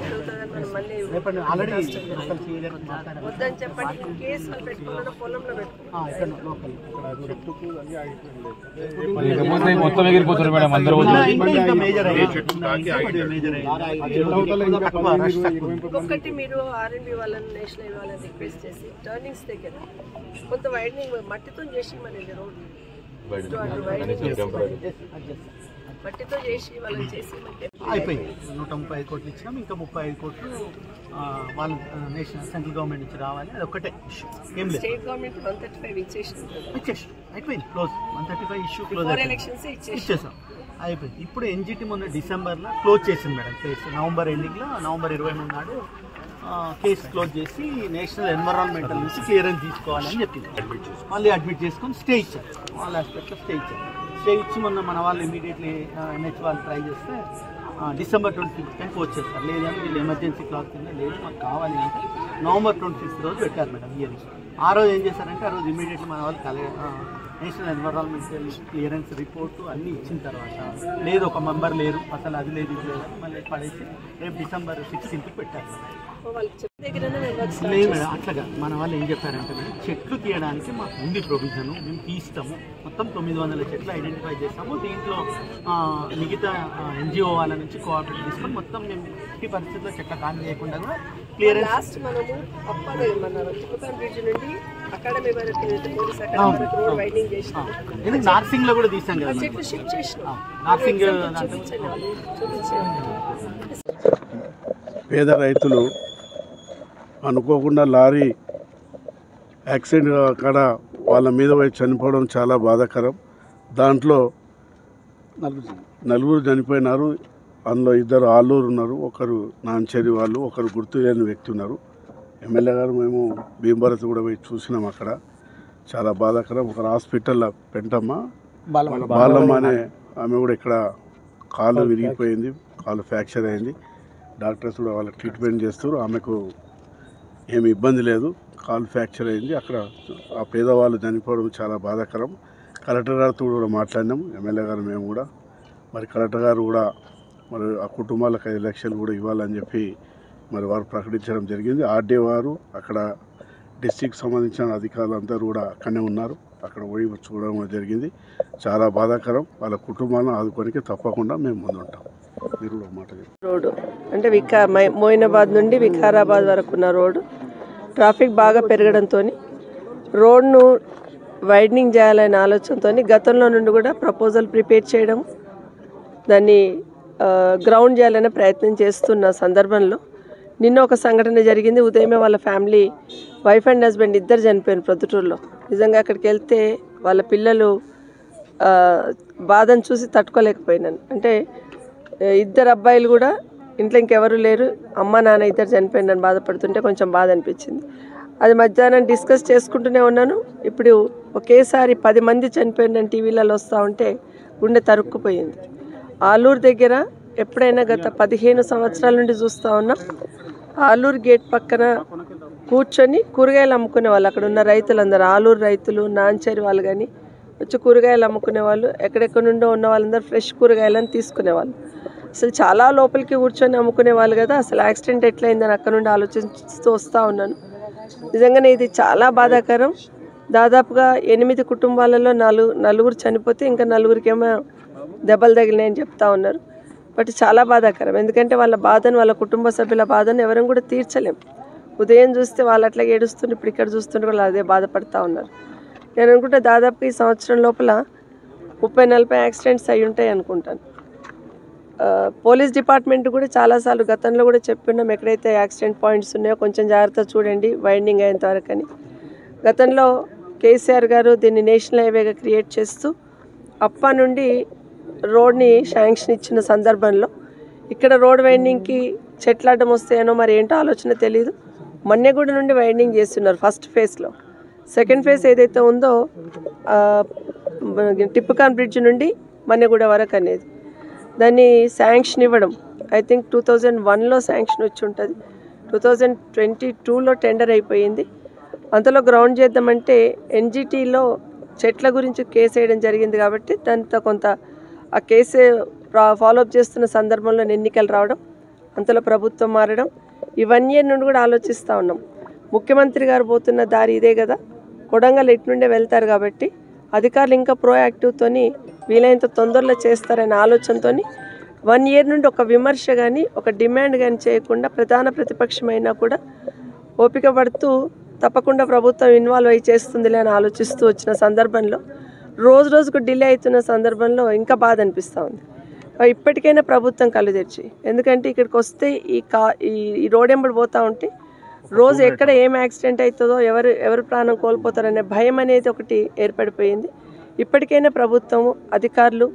జరుగుతుందని మనం మళ్ళీ వద్దని చెప్పండి. కేసులు పెట్టుకున్నారో పొలంలో ఒక్కటి మీరు ఆర్ఎండ్బి వాళ్ళని నేషనల్ వాళ్ళని రిక్వెస్ట్ చేసి టర్నింగ్స్ దగ్గర కొంత వైడనింగ్ మట్టితో చేసి మనది రోడ్డు మట్టితో చేసి వాళ్ళని చేసి అయిపోయింది. 135 కోట్లు ఇచ్చినాం, ఇంకా 35 కోట్లు వాళ్ళు నేషనల్ సెంట్రల్ గవర్నమెంట్ నుంచి రావాలి. అది ఒక్కటే ఇష్యూ, ఏం లేదు. స్టేట్ గవర్నమెంట్ 135 ఇచ్చేసి అయిపోయింది, క్లోజ్. 135 ఇష్యూ క్లోజ్ ఇచ్చేసాం, అయిపోయింది. ఇప్పుడు ఎన్జిటి మొన్న డిసెంబర్లో క్లోజ్ చేసింది మేడం కేసు. నవంబర్ ఎండింగ్లో, నవంబర్ 23 నాడు కేసు క్లోజ్ చేసి నేషనల్ ఎన్విరాన్మెంటల్ నుంచి క్లియరెన్స్ తీసుకోవాలని చెప్పింది. మళ్ళీ అడ్మిట్ చేసుకొని స్టే ఇచ్చారు, వాళ్ళ ఆస్పెక్ట్లో స్టే ఇచ్చారు. స్టే ఇచ్చి మొన్న మన వాళ్ళు ఇమీడియట్లీ ఎన్హెచ్ వాళ్ళు ట్రై చేస్తే డిసెంబర్ 25 వచ్చేస్తారు. లేదంటే వీళ్ళు ఎమర్జెన్సీ క్లాస్ కింద లేదు మాకు కావాలి అంటే నవంబర్ 25 రోజు పెట్టారు మేడం ఇయర్స్. ఆ రోజు ఏం చేశారంటే ఆ రోజు ఇమీడియట్లీ మన వాళ్ళు నేషనల్ ఎన్విరాన్మెంటల్ క్లియరెన్స్ రిపోర్టు అన్నీ ఇచ్చిన తర్వాత లేదు ఒక మెంబర్ లేరు అసలు అది లేదు ఇది లేదు మళ్ళీ పడేసి రేపు డిసెంబర్ 16 పెట్టారు. లేదు మేడం అట్లాగా మన వాళ్ళు ఏం చెప్పారంటే మేడం చెట్లు తీయడానికి మాకు ఉంది ప్రొవిజను, మేము తీస్తాము. మొత్తం 900 చెట్లు ఐడెంటిఫై చేస్తాము. దీంట్లో మిగతా ఎన్జిఓ వాళ్ళ నుంచి కోఆపరేట్ తీసుకొని మొత్తం మేము 50% చెట్ల కాని చేయకుండా కూడా క్లియరెన్స్. లాస్ట్ మనము నుండి అకాడమీ వరకు పోలీస్ అకాడమీ వరకు రోడ్ వైడింగ్ చేసినాం. ఎందుకు నార్సింగ్ లో కూడా తీసాం కదా, చెట్లు షిఫ్ట్ చేసినాం. నార్సింగ్ పేద రైతులు అనుకోకుండా లారీ యాక్సిడెంట్ అక్కడ వాళ్ళ మీద పోయి చనిపోవడం చాలా బాధాకరం. దాంట్లో 4 చనిపోయినారు. అందులో 2 ఆలూరు ఉన్నారు, ఒకరు నాంచెరి వాళ్ళు, ఒకరు గుర్తు లేని వ్యక్తి ఉన్నారు. ఎమ్మెల్యే గారు మేము భీమభరత్ కూడా పోయి చూసినాం, అక్కడ చాలా బాధాకరం. ఒక హాస్పిటల్లో పెంటమ్మ బాలమ్మ అనే ఆమె కూడా ఇక్కడ కాలు విరిగిపోయింది, కాలు ఫ్రాక్చర్ అయింది. డాక్టర్స్ కూడా వాళ్ళకి ట్రీట్మెంట్ చేస్తారు, ఆమెకు ఏమి ఇబ్బంది లేదు, కాలు ఫ్రాక్చర్ అయింది. అక్కడ ఆ పేదవాళ్ళు చనిపోవడం చాలా బాధాకరం. కలెక్టర్ గారితో కూడా మాట్లాడినాం, ఎమ్మెల్యే గారు మేము కూడా. మరి కలెక్టర్ గారు కూడా మరి ఆ కుటుంబాలకు 5 లక్షలు కూడా ఇవ్వాలని చెప్పి మరి వారు ప్రకటించడం జరిగింది. ఆర్డీఓ వారు అక్కడ డిస్ట్రిక్ట్ సంబంధించిన అధికారులు అందరూ కూడా అక్కడనే ఉన్నారు, అక్కడ పోయి చూడడం జరిగింది. చాలా బాధాకరం. వాళ్ళ కుటుంబాలను ఆదుకోనికి తప్పకుండా మేము ముందుంటాం. మీరు కూడా మాట రోడ్డు అంటే మోయినాబాద్ నుండి వికారాబాద్ వరకు ఉన్న రోడ్డు ట్రాఫిక్ బాగా పెరగడంతో రోడ్ను వైడనింగ్ చేయాలనే ఆలోచనతో గతంలో నుండి కూడా ప్రపోజల్ ప్రిపేర్ చేయడం, దాన్ని గ్రౌండ్ చేయాలనే ప్రయత్నం చేస్తున్న సందర్భంలో నిన్న ఒక సంఘటన జరిగింది. ఉదయమే వాళ్ళ ఫ్యామిలీ వైఫ్ అండ్ హస్బెండ్ ఇద్దరు చనిపోయారు ప్రొద్దుటూరులో. నిజంగా అక్కడికి వెళ్తే వాళ్ళ పిల్లలు బాధను చూసి తట్టుకోలేకపోయినాను. అంటే 2 అబ్బాయిలు కూడా ఇంట్లో ఇంకెవరు లేరు, అమ్మ నాన్న ఇద్దరు చనిపోయినాను బాధపడుతుంటే కొంచెం బాధ అనిపించింది. అది మధ్యాహ్నం డిస్కస్ చేసుకుంటూనే ఉన్నాను. ఇప్పుడు ఒకేసారి 10 మంది చనిపోయిందని టీవీలలో వస్తూ ఉంటే గుండె తరుక్కుపోయింది. ఆలూరు దగ్గర ఎప్పుడైనా గత 15 సంవత్సరాల నుండి చూస్తూ ఉన్నాం, ఆలూరు గేట్ పక్కన కూర్చొని కూరగాయలు అమ్ముకునే వాళ్ళు, అక్కడ ఉన్న రైతులందరూ, ఆలూరు రైతులు, నాంచేరి వాళ్ళు కానీ వచ్చి కూరగాయలు అమ్ముకునే వాళ్ళు, ఎక్కడెక్కడ నుండో ఉన్న వాళ్ళందరూ ఫ్రెష్ కూరగాయలను తీసుకునేవాళ్ళు. అసలు చాలా లోపలికి కూర్చొని అమ్ముకునే వాళ్ళు కదా, అసలు యాక్సిడెంట్ ఎట్లయిందని అక్కడ నుండి ఆలోచిస్తూ వస్తూ ఉన్నాను. నిజంగానే ఇది చాలా బాధాకరం. దాదాపుగా 8 కుటుంబాలలో 4 చనిపోతే ఇంకా 4 దెబ్బలు తగిలినాయని చెప్తా ఉన్నారు. బట్ చాలా బాధాకరం, ఎందుకంటే వాళ్ళ బాధను, వాళ్ళ కుటుంబ సభ్యుల బాధను ఎవరం కూడా తీర్చలేం. ఉదయం చూస్తే వాళ్ళు అట్లా ఏడుస్తుంటే ఇప్పుడు ఇక్కడ చూస్తుంటే వాళ్ళు అదే బాధపడుతూ ఉన్నారు. నేను అనుకుంటే దాదాపు ఈ సంవత్సరం లోపల 30-40 యాక్సిడెంట్స్ అయి ఉంటాయి అనుకుంటాను. పోలీస్ డిపార్ట్మెంట్ కూడా చాలాసార్లు గతంలో కూడా చెప్పున్నాం, ఎక్కడైతే యాక్సిడెంట్ పాయింట్స్ ఉన్నాయో కొంచెం జాగ్రత్త చూడండి వైండింగ్ అయ్యేంత వరకు అని. గతంలో కేసీఆర్ గారు దీన్ని నేషనల్ హైవేగా క్రియేట్ చేస్తూ అప్ప నుండి రోడ్ని శాంక్షన్ ఇచ్చిన సందర్భంలో ఇక్కడ రోడ్ వైండింగ్కి చెట్లు అడ్డం వస్తాయనో మరి ఏంటో ఆలోచన తెలియదు, మన్నెగూడ నుండి వైండింగ్ చేస్తున్నారు ఫస్ట్ ఫేజ్లో. సెకండ్ ఫేజ్ ఏదైతే ఉందో టిప్పుకాన్ బ్రిడ్జ్ నుండి మన్నెగూడ వరకు అనేది, దాన్ని శాంక్షన్ ఇవ్వడం ఐ థింక్ 2001లో శాంక్షన్ వచ్చి ఉంటుంది, 2022లో టెండర్ అయిపోయింది. అంతలో గ్రౌండ్ చేద్దామంటే ఎన్జిటీలో చెట్ల గురించి కేసు వేయడం జరిగింది కాబట్టి దాంతో కొంత ఆ కేసు ఫాలోఅప్ చేస్తున్న సందర్భంలో ఎన్నికలు రావడం, అంతలో ప్రభుత్వం మారడం ఈ 1 year నుండి కూడా ఆలోచిస్తూ ఉన్నాం. ముఖ్యమంత్రి గారు పోతున్న దారి ఇదే కదా, కొడంగల్ ఇటు నుండే వెళ్తారు కాబట్టి అధికారులు ఇంకా ప్రోయాక్టివ్తోని వీలైనంత తొందరలో చేస్తారనే ఆలోచనతో 1 year నుండి ఒక విమర్శ కానీ ఒక డిమాండ్ కానీ చేయకుండా ప్రధాన ప్రతిపక్షమైనా కూడా ఓపిక పడుతూ తప్పకుండా ప్రభుత్వం ఇన్వాల్వ్ అయ్యి చేస్తుందిలే అని ఆలోచిస్తూ వచ్చిన సందర్భంలో రోజు రోజుకు డిలే అవుతున్న సందర్భంలో ఇంకా బాధ అనిపిస్తూ ఉంది. ఇప్పటికైనా ప్రభుత్వం కళ్ళు తెరిచి, ఎందుకంటే ఇక్కడికి వస్తే ఈ రోడ్ ఎంబడి పోతూ ఉంటే రోజు ఎక్కడ ఏం యాక్సిడెంట్ అవుతుందో ఎవరు ప్రాణం కోల్పోతారనే భయం అనేది ఒకటి ఏర్పడిపోయింది. ఇప్పటికైనా ప్రభుత్వం అధికారులు